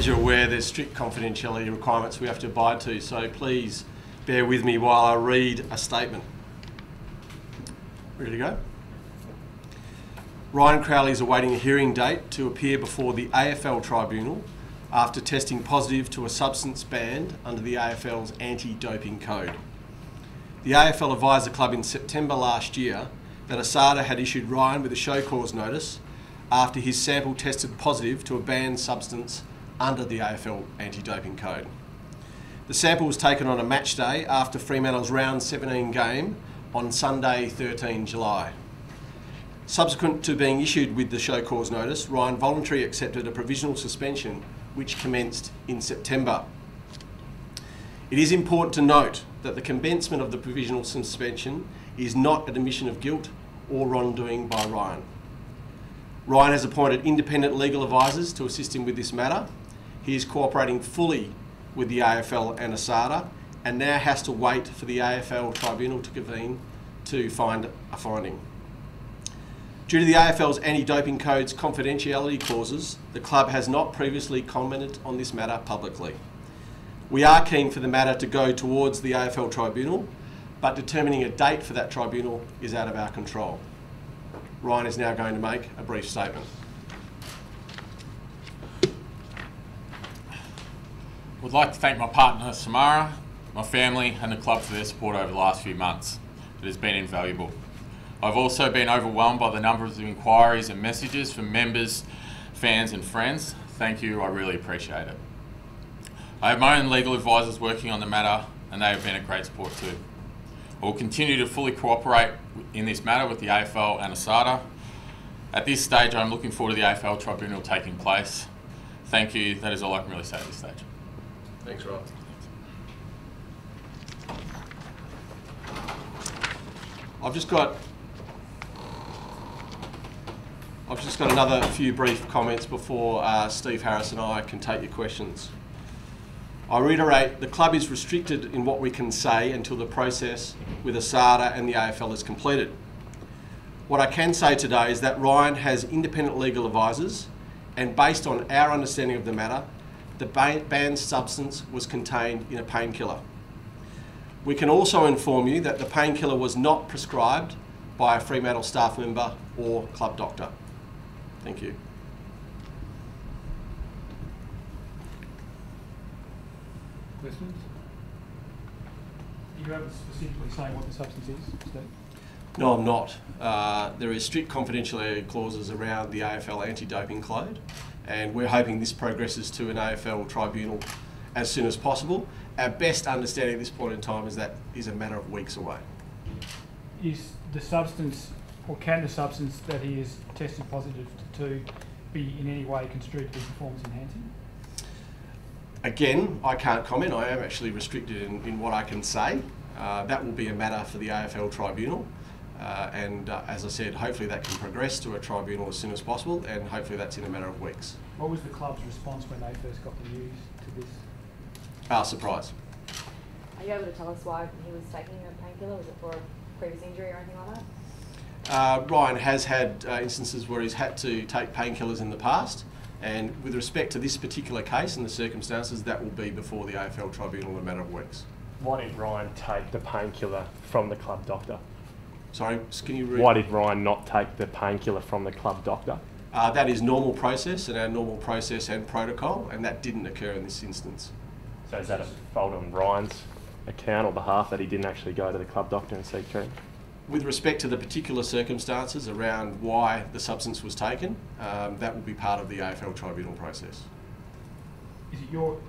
As you're aware, there's strict confidentiality requirements we have to abide to, so please bear with me while I read a statement. Ready to go? Ryan Crowley is awaiting a hearing date to appear before the AFL Tribunal after testing positive to a substance banned under the AFL's anti-doping code. The AFL advised the club in September last year that ASADA had issued Ryan with a show cause notice after his sample tested positive to a banned substance under the AFL anti-doping code. The sample was taken on a match day after Fremantle's round 17 game on Sunday 13 July. Subsequent to being issued with the show cause notice, Ryan voluntarily accepted a provisional suspension which commenced in September. It is important to note that the commencement of the provisional suspension is not an admission of guilt or wrongdoing by Ryan. Ryan has appointed independent legal advisors to assist him with this matter. He is cooperating fully with the AFL and ASADA and now has to wait for the AFL Tribunal to convene to find a finding. Due to the AFL's anti-doping code's confidentiality clauses, the club has not previously commented on this matter publicly. We are keen for the matter to go towards the AFL Tribunal, but determining a date for that tribunal is out of our control. Ryan is now going to make a brief statement. I would like to thank my partner Samara, my family and the club for their support over the last few months. It has been invaluable. I've also been overwhelmed by the number of inquiries and messages from members, fans and friends. Thank you, I really appreciate it. I have my own legal advisors working on the matter and they have been a great support too. I will continue to fully cooperate in this matter with the AFL and ASADA. At this stage, I'm looking forward to the AFL Tribunal taking place. Thank you, that is all I can really say at this stage. Thanks, Ryan. I've just got another few brief comments before Steve Harris and I can take your questions. I reiterate, the club is restricted in what we can say until the process with ASADA and the AFL is completed. What I can say today is that Ryan has independent legal advisors and based on our understanding of the matter, the banned substance was contained in a painkiller. We can also inform you that the painkiller was not prescribed by a Fremantle staff member or club doctor. Thank you. Questions? Are you able to specifically say what the substance is, Steve? No, I'm not. There is strict confidentiality clauses around the AFL anti-doping code, and we're hoping this progresses to an AFL tribunal as soon as possible. Our best understanding at this point in time is that is a matter of weeks away. Is the substance, or can the substance that he is tested positive to be in any way construed to be performance enhancing? Again, I can't comment. I am actually restricted in what I can say. That will be a matter for the AFL tribunal. As I said, hopefully that can progress to a tribunal as soon as possible, and hopefully that's in a matter of weeks. What was the club's response when they first got the news to this? Surprise. Are you able to tell us why he was taking a painkiller? Was it for a previous injury or anything like that? Ryan has had instances where he's had to take painkillers in the past, and with respect to this particular case and the circumstances, that will be before the AFL tribunal in a matter of weeks. Why did Ryan take the painkiller from the club doctor? Sorry, can you read? Why did Ryan not take the painkiller from the club doctor? That is normal process and our normal process and protocol, and that didn't occur in this instance. So is that a fault on Ryan's account or behalf that he didn't actually go to the club doctor and seek treatment? With respect to the particular circumstances around why the substance was taken, that will be part of the AFL tribunal process. Is it your?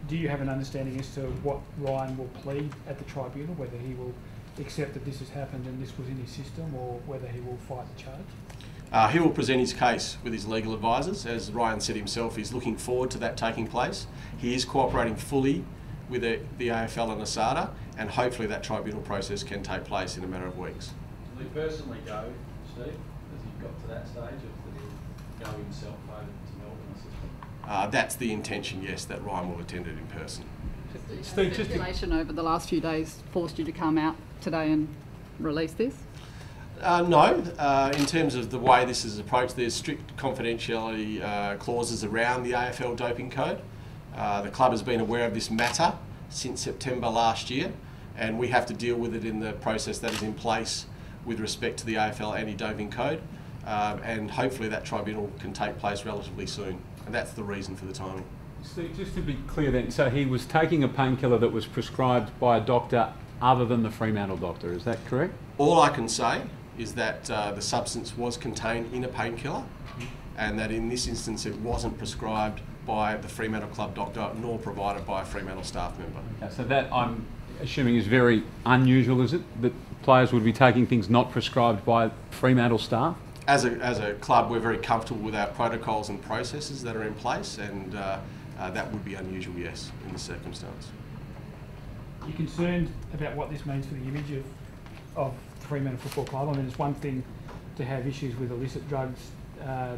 Do you have an understanding as to what Ryan will plead at the tribunal, whether he will accept that this has happened and this was in his system, or whether he will fight the charge? He will present his case with his legal advisors. As Ryan said himself, he's looking forward to that taking place. He is cooperating fully with the AFL and ASADA, and hopefully that tribunal process can take place in a matter of weeks. Will he personally go, Steve? Has he got to that stage of go himself over to Melbourne? That's the intention, yes, that Ryan will attend it in person. Steve, speculation over the last few days forced you to come out today and release this? No. In terms of the way this is approached, there's strict confidentiality clauses around the AFL doping code. The club has been aware of this matter since September last year, and we have to deal with it in the process that is in place with respect to the AFL anti-doping code, and hopefully that tribunal can take place relatively soon, and that's the reason for the timing. Steve, just to be clear then, so he was taking a painkiller that was prescribed by a doctor other than the Fremantle doctor, is that correct? All I can say is that the substance was contained in a painkiller, and that in this instance it wasn't prescribed by the Fremantle club doctor nor provided by a Fremantle staff member. Okay, so that I'm assuming is very unusual, is it? That players would be taking things not prescribed by Fremantle staff? As a club, we're very comfortable with our protocols and processes that are in place, and that would be unusual, yes, in this circumstance. Are you concerned about what this means for the image of the Fremantle Football Club? I mean, it's one thing to have issues with illicit drugs,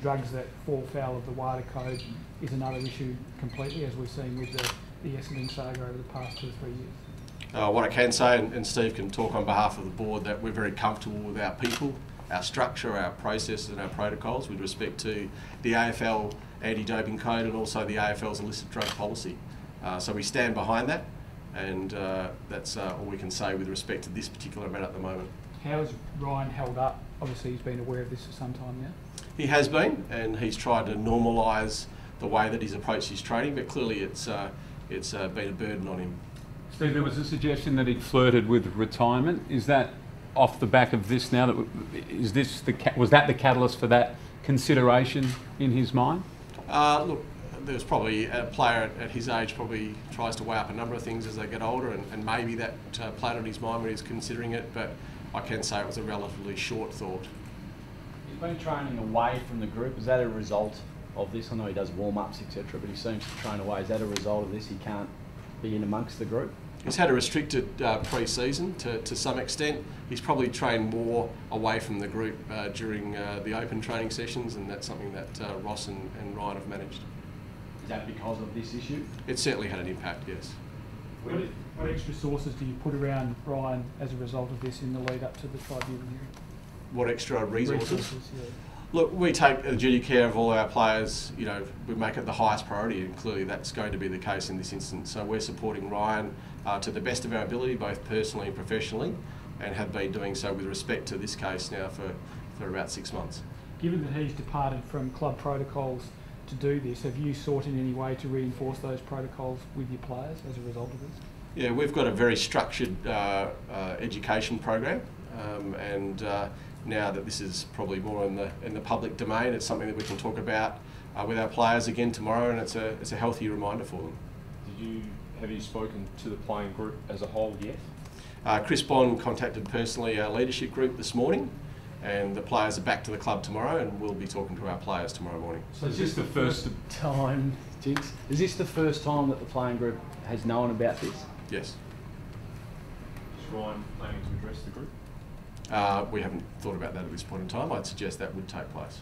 drugs that fall foul of the wider code is another issue completely, as we've seen with the Essendon saga over the past 2 or 3 years. What I can say, and Steve can talk on behalf of the board, that we're very comfortable with our people, our structure, our processes and our protocols with respect to the AFL anti-doping code and also the AFL's illicit drug policy. So we stand behind that, and that's all we can say with respect to this particular matter at the moment. How has Ryan held up? Obviously he's been aware of this for some time now. He has been, and he's tried to normalise the way that he's approached his training, but clearly it's been a burden on him. Steve, there was a suggestion that he'd flirted with retirement. Is that off the back of this now? Was that the catalyst for that consideration in his mind? Look, there's probably a player at his age probably tries to weigh up a number of things as they get older, and maybe that played on his mind when he was considering it, but I can say it was a relatively short thought. He's been training away from the group. Is that a result of this? I know he does warm-ups, etc., but he seems to train away. Is that a result of this? He can't be in amongst the group? He's had a restricted pre-season to some extent. He's probably trained more away from the group during the open training sessions, and that's something that Ross and Ryan have managed. Is that because of this issue? It certainly had an impact, yes. What extra sources do you put around Ryan as a result of this in the lead up to the tribunal hearing? What extra resources? Yeah. Look, we take duty care of all our players. You know, we make it the highest priority, and clearly that's going to be the case in this instance. So we're supporting Ryan to the best of our ability, both personally and professionally, and have been doing so with respect to this case now for about 6 months. Given that he's departed from club protocols to do this, have you sought in any way to reinforce those protocols with your players as a result of this? Yeah, we've got a very structured education program, and now that this is probably more in the public domain, it's something that we can talk about with our players again tomorrow, and it's a healthy reminder for them. Have you spoken to the playing group as a whole yet? Chris Bond contacted personally our leadership group this morning, and the players are back to the club tomorrow, and we'll be talking to our players tomorrow morning. So is this the first time, Jinx? Is this the first time that the playing group has known about this? Yes. Is Ryan planning to address the group? We haven't thought about that at this point in time. I'd suggest that would take place.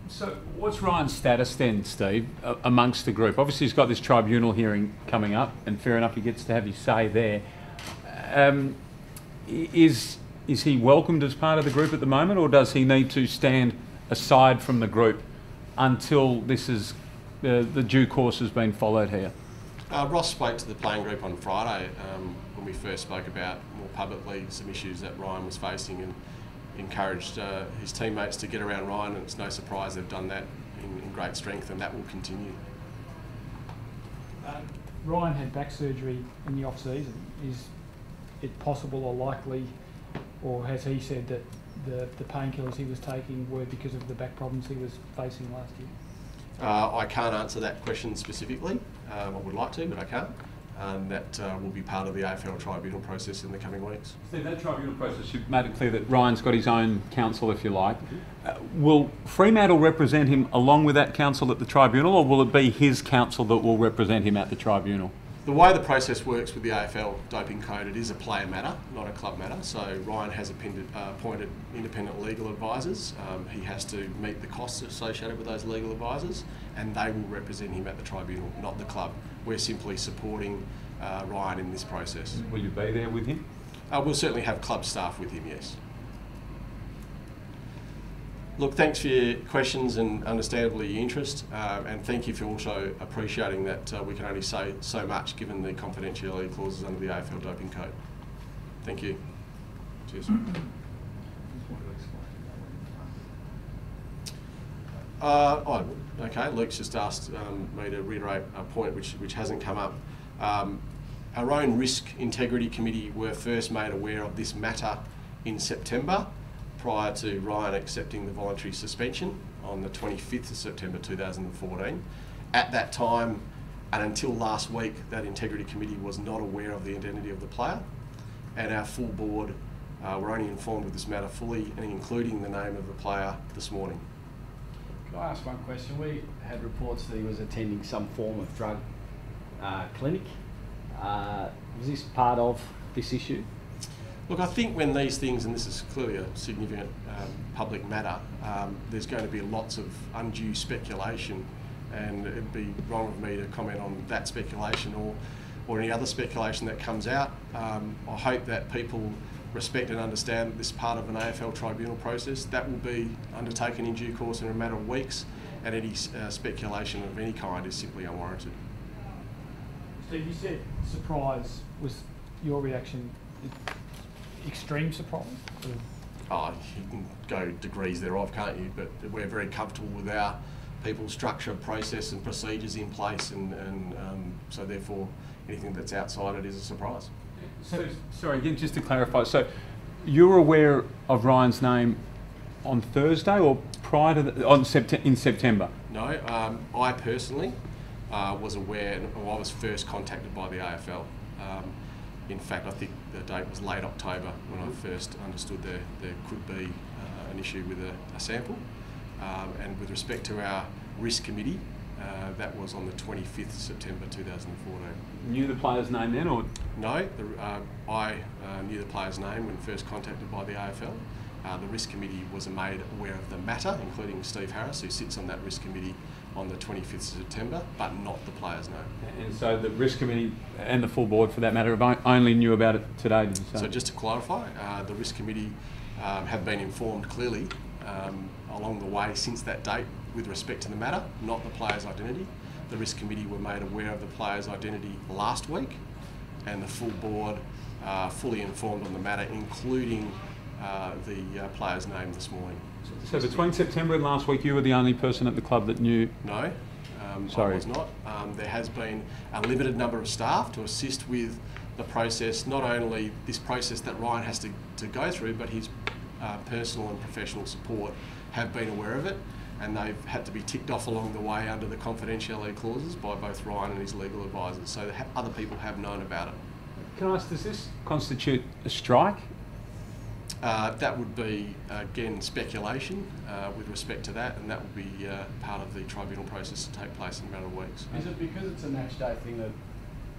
So what's Ryan's status then, Steve, amongst the group? Obviously he's got this tribunal hearing coming up, and fair enough, he gets to have his say there. Is he welcomed as part of the group at the moment, or does he need to stand aside from the group until this is the due course has been followed here? Ross spoke to the playing group on Friday when we first spoke about more publicly some issues that Ryan was facing, and encouraged his teammates to get around Ryan, and it's no surprise they've done that in great strength, and that will continue. Ryan had back surgery in the off-season. Is it possible or likely, or has he said that the painkillers he was taking were because of the back problems he was facing last year? I can't answer that question specifically. I would like to, but I can't. And that will be part of the AFL tribunal process in the coming weeks. Steve, that tribunal process, you've made it clear that Ryan's got his own counsel, if you like. Will Fremantle represent him along with that counsel at the tribunal, or will it be his counsel that will represent him at the tribunal? The way the process works with the AFL doping code, it is a player matter, not a club matter. So Ryan has appointed independent legal advisors. He has to meet the costs associated with those legal advisors, and they will represent him at the tribunal, not the club. We're simply supporting Ryan in this process. Will you be there with him? We'll certainly have club staff with him, yes. Look, thanks for your questions and understandably your interest, and thank you for also appreciating that we can only say so much given the confidentiality clauses under the AFL Doping Code. Thank you. Cheers. Okay, Luke's just asked me to reiterate a point which hasn't come up. Our own Risk Integrity Committee were first made aware of this matter in September, prior to Ryan accepting the voluntary suspension on the 25th of September 2014. At that time, and until last week, that Integrity Committee was not aware of the identity of the player, and our full board were only informed of this matter fully, and including the name of the player this morning. Can I ask one question? We had reports that he was attending some form of drug clinic. Was this part of this issue? Look, I think when these things, and this is clearly a significant public matter, there's going to be lots of undue speculation, and it'd be wrong of me to comment on that speculation or any other speculation that comes out. I hope that people respect and understand that this is part of an AFL tribunal process. That will be undertaken in due course in a matter of weeks, and any speculation of any kind is simply unwarranted. Steve, you said surprise. Was your reaction extreme surprise? Oh, you can go degrees thereof, can't you? But we're very comfortable with our people's structure, process and procedures in place, and so therefore anything that's outside it is a surprise. So, sorry, again, just to clarify, so you were aware of Ryan's name on Thursday or prior to in September? No, I personally was aware, and I was first contacted by the AFL. In fact, I think the date was late October when I first understood there could be an issue with a sample. And with respect to our risk committee, that was on the 25th of September 2014. Knew the player's name then, or? No, I knew the player's name when first contacted by the AFL. The risk committee was made aware of the matter, including Steve Harris, who sits on that risk committee, on the 25th of September, but not the player's name. And so the risk committee and the full board, for that matter, only knew about it today, did you say? So just to clarify, the risk committee have been informed clearly along the way since that date with respect to the matter, not the player's identity. The risk committee were made aware of the player's identity last week, and the full board fully informed on the matter, including the player's name this morning. So between September and last week, you were the only person at the club that knew? No, Sorry. I was not. There has been a limited number of staff to assist with the process, not only this process that Ryan has to go through, but his personal and professional support have been aware of it, and they've had to be ticked off along the way under the confidentiality clauses by both Ryan and his legal advisors, so other people have known about it. Can I ask, does this constitute a strike? That would be, again, speculation with respect to that, and that would be part of the tribunal process to take place in a matter of weeks. Is it because it's a match day thing that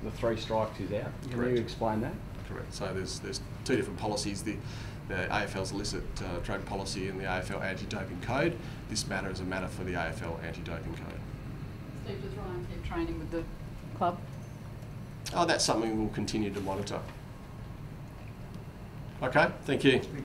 the 3 strikes is out? Can Correct. you explain that? Correct. So there's 2 different policies, the AFL's illicit drug policy and the AFL anti-doping code. This matter is a matter for the AFL anti-doping code. Steve, does Ryan keep training with the club? Oh, that's something we'll continue to monitor. Okay, thank you.